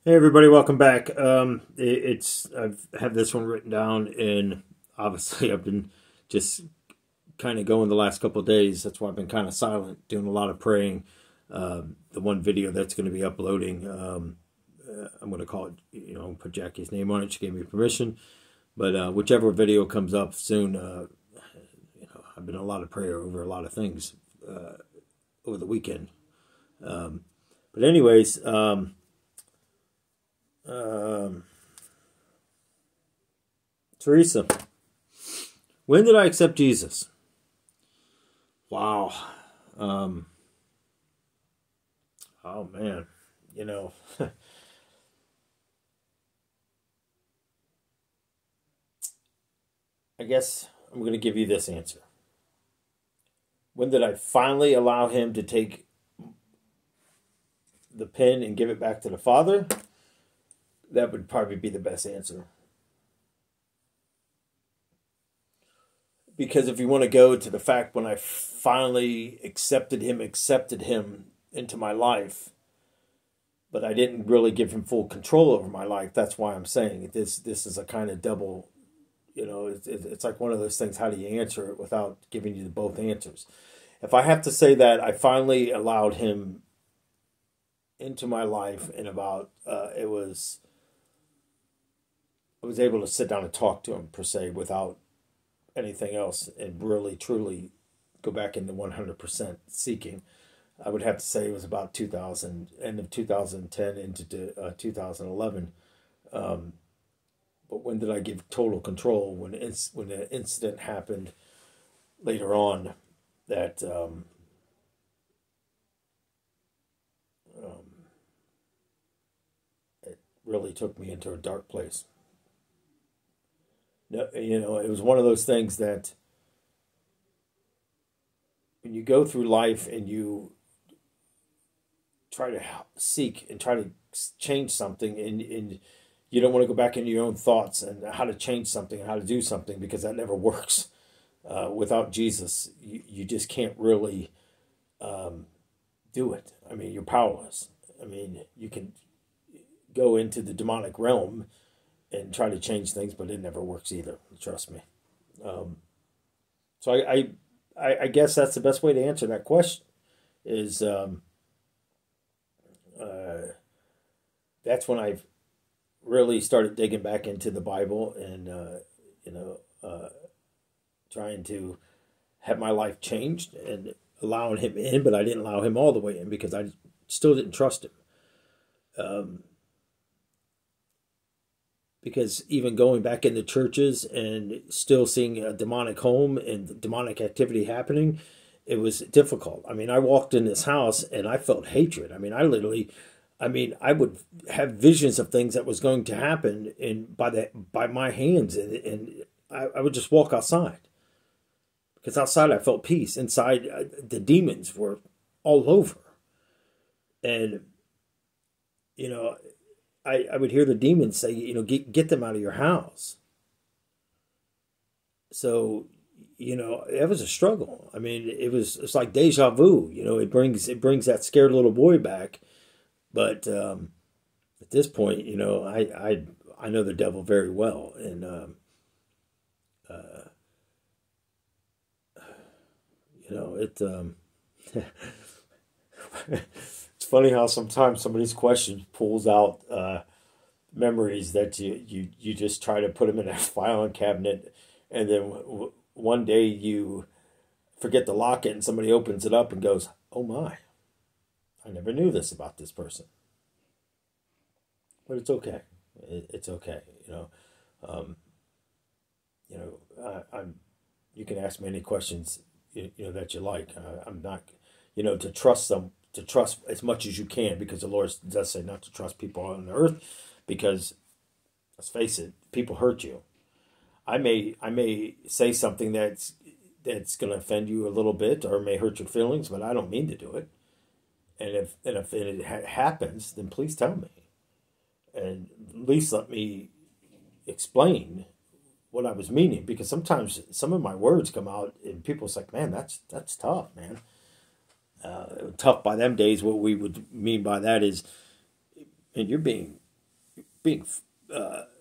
Hey everybody, welcome back. I've had this one written down, and obviously I've been just kind of going the last couple of days. That's why I've been kind of silent, doing a lot of praying. The one video that's going to be uploading, I'm going to call it, put Jackie's name on it. She gave me permission, but whichever video comes up soon, I've been in a lot of prayer over a lot of things over the weekend. But anyways. Treasa, when did I accept Jesus? Wow. Oh man, I guess I'm going to give you this answer. When did I finally allow him to take the pen and give it back to the Father? That would probably be the best answer. Because if you want to go to the fact when I finally accepted him into my life, but I didn't really give him full control over my life, that's why I'm saying this is a kind of double, it's like one of those things, how do you answer it without giving you both answers? If I have to say that I finally allowed him into my life in about, I was able to sit down and talk to him, per se, without anything else, and really, truly go back into 100% seeking. I would have to say it was about 2000, end of 2010 into 2011. But when did I give total control? When the incident happened later on that it really took me into a dark place. No, it was one of those things that when you go through life and you try to seek and try to change something, and you don't want to go back into your own thoughts and how to change something, how to do something, because that never works. Without Jesus, you just can't really do it. I mean, you're powerless. I mean, you can go into the demonic realm and try to change things, but it never works either. Trust me. So I guess that's the best way to answer that question. Is that's when I've really started digging back into the Bible and trying to have my life changed and allowing him in, but I didn't allow him all the way in because I still didn't trust him. Because even going back into churches and still seeing a demonic home and demonic activity happening, it was difficult. I mean, I walked in this house and I felt hatred. I mean, I would have visions of things that was going to happen by my hands, and I would just walk outside. Because outside I felt peace. Inside, the demons were all over. And, I would hear the demons say, get them out of your house. So, it was a struggle. I mean, it's like deja vu. It brings that scared little boy back. But at this point, I know the devil very well, and it's funny how sometimes somebody's question pulls out memories that you just try to put them in a filing cabinet, and then one day you forget to lock it, and somebody opens it up and goes, "Oh my, I never knew this about this person." But it's okay. It's okay. You can ask me any questions that you like. I'm not, to trust them. To trust as much as you can, because the Lord does say not to trust people on the earth, because let's face it, people hurt you. I may say something that's going to offend you a little bit or may hurt your feelings, but I don't mean to do it. And if it happens, then please tell me, and at least let me explain what I was meaning, because sometimes some of my words come out and people's like, "Man, that's tough, man." Tough by them days. What we would mean by that is, and you're being being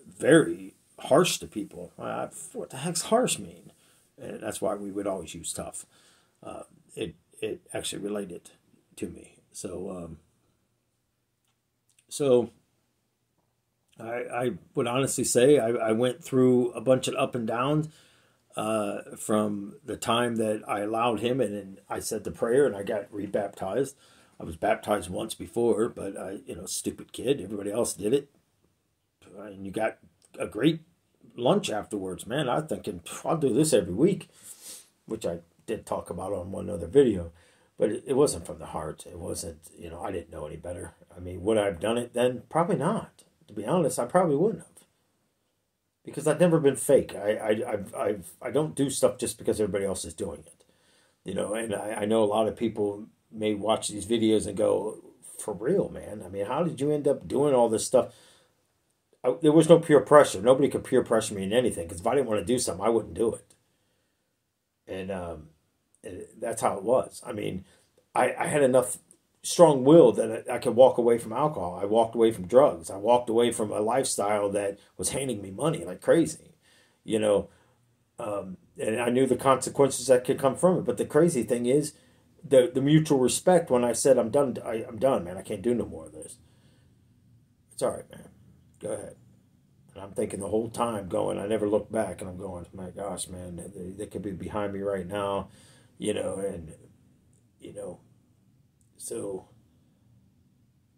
very harsh to people. What the heck's harsh mean? And that's why we would always use tough. It actually related to me. So I would honestly say I went through a bunch of up and downs from the time that I allowed him, and then I said the prayer and I got rebaptized. I was baptized once before, but stupid kid. Everybody else did it, and you got a great lunch afterwards, man. I was thinking I'll do this every week, which I did talk about on one other video, but it wasn't from the heart. It wasn't, I didn't know any better. I mean, would I have done it then? Probably not. To be honest, I probably wouldn't have, because I've never been fake. I don't do stuff just because everybody else is doing it, And I know a lot of people may watch these videos and go, "For real, man? I mean, how did you end up doing all this stuff?" There was no peer pressure. Nobody could peer pressure me in anything, because if I didn't want to do something, I wouldn't do it. And that's how it was. I mean, I had enough strong will that I could walk away from alcohol. I walked away from drugs. I walked away from a lifestyle that was handing me money like crazy, and I knew the consequences that could come from it. But the crazy thing is, the mutual respect when I said, I'm done, I'm done, man. I can't do no more of this. It's all right, man. Go ahead. And I'm thinking the whole time going, I never looked back, and I'm going, my gosh, man, they could be behind me right now, so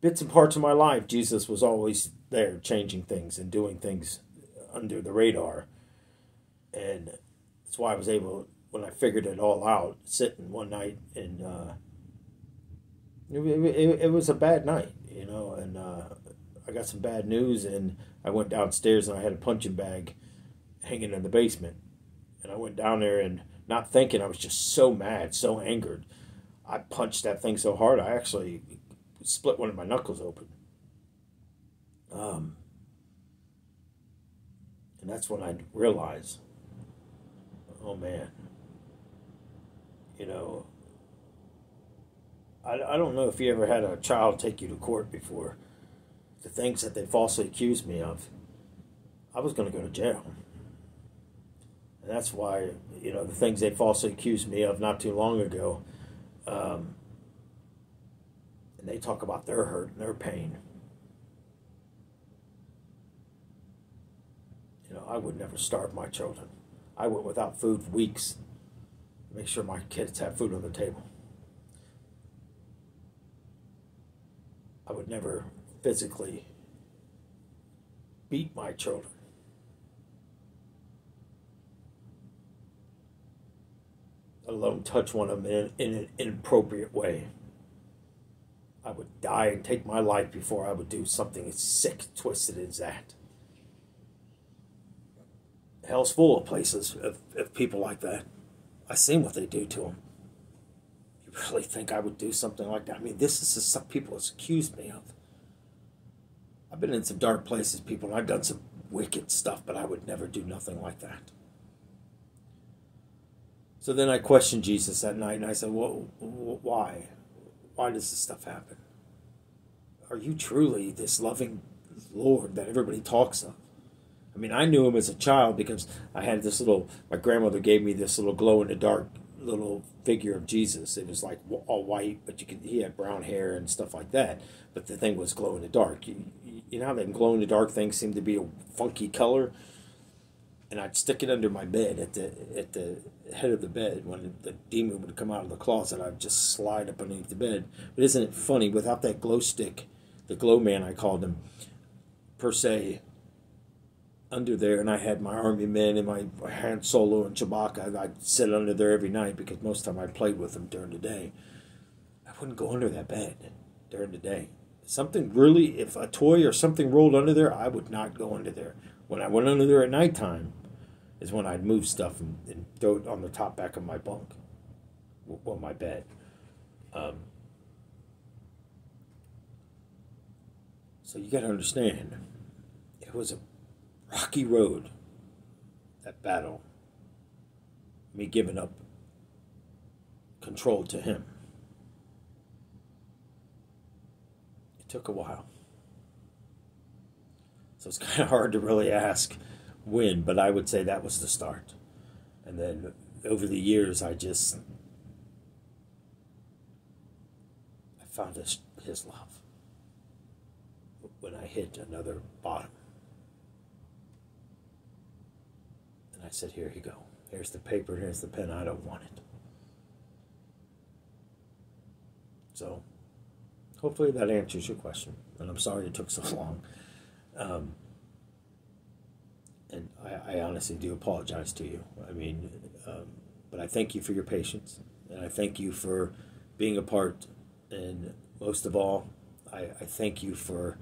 bits and parts of my life, Jesus was always there changing things and doing things under the radar. And that's why I was able, when I figured it all out, sitting one night, and it was a bad night, and I got some bad news, and I went downstairs and I had a punching bag hanging in the basement. And I went down there, and not thinking, I was just so mad, so angered. I punched that thing so hard, I actually split one of my knuckles open. And that's when I realized, oh man, I don't know if you ever had a child take you to court before. The things that they falsely accused me of, I was going to go to jail. And that's why, the things they falsely accused me of not too long ago, and they talk about their hurt and their pain. I would never starve my children. I went without food for weeks to make sure my kids have food on the table. I would never physically beat my children. Let alone touch one of them in an inappropriate way. I would die and take my life before I would do something as sick, twisted as that. Hell's full of places of people like that. I've seen what they do to them. You really think I would do something like that? I mean, this is the stuff people have accused me of. I've been in some dark places, people, and I've done some wicked stuff, but I would never do nothing like that. So then I questioned Jesus that night, and I said, well, why? Why does this stuff happen? Are you truly this loving Lord that everybody talks of? I mean, I knew him as a child because I had my grandmother gave me this little glow-in-the-dark little figure of Jesus. It was like all white, but he had brown hair and stuff like that. But the thing was glow-in-the-dark. You know how that glow-in-the-dark things seem to be a funky color? And I'd stick it under my bed at the head of the bed. When the demon would come out of the closet, I'd just slide up underneath the bed. But isn't it funny, without that glow stick, the glow man I called him, per se, under there, and I had my army men and my Han Solo and Chewbacca, I'd sit under there every night because most of the time I played with them during the day. I wouldn't go under that bed during the day. Something really, if a toy or something rolled under there, I would not go under there. When I went under there at nighttime is when I'd move stuff and throw it on the top back of my bunk, well, my bed. So you got to understand, it was a rocky road, that battle, me giving up control to him. It took a while. So it's kind of hard to really ask when, but I would say that was the start. And then over the years, I found his love when I hit another bottom. And I said, here you go. Here's the paper, here's the pen. I don't want it. So hopefully that answers your question. And I'm sorry it took so long. And I honestly do apologize to you. I mean, but I thank you for your patience. And I thank you for being a part. And most of all, I thank you for,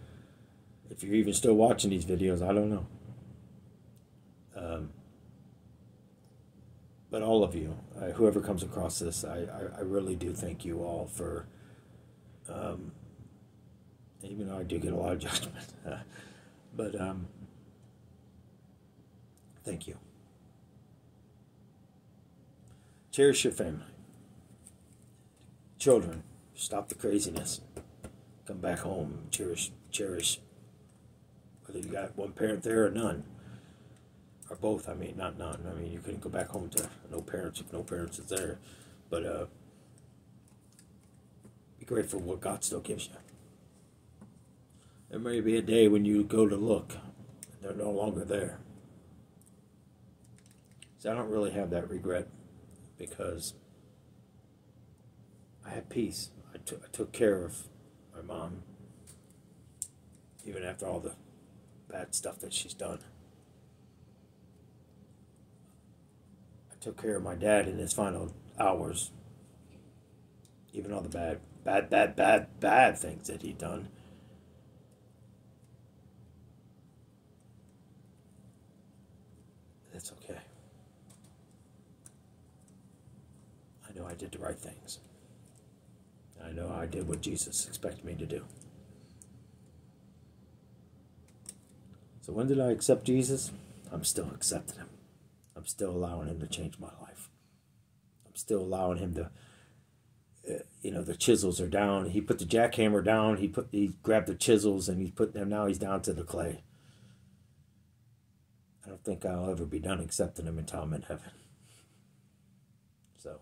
if you're even still watching these videos, I don't know. But all of you, whoever comes across this, I really do thank you all for, even though I do get a lot of judgment, but thank you. Cherish your family. Children, stop the craziness. Come back home. Cherish, whether you got one parent there or none. Or both, I mean, not none. I mean, you couldn't go back home to no parents if no parents is there. But be grateful for what God still gives you. There may be a day when you go to look, and they're no longer there. So I don't really have that regret because I had peace. I took care of my mom, even after all the bad stuff that she's done. Took care of my dad in his final hours. Even all the bad things that he'd done. That's okay. I know I did the right things. I know I did what Jesus expected me to do. So when did I accept Jesus? I'm still accepting him. I'm still allowing him to change my life. I'm still allowing him to, the chisels are down. He put the jackhammer down. He grabbed the chisels and he put them. Now he's down to the clay. I don't think I'll ever be done accepting him until I'm in heaven. So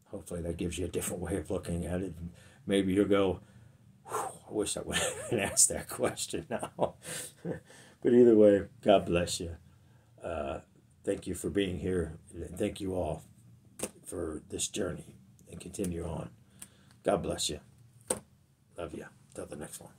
hopefully that gives you a different way of looking at it. Maybe you'll go, I wish I would have asked that question now. But either way, God bless you. Thank you for being here, and thank you all for this journey, and continue on. God bless you. Love you. Till the next one.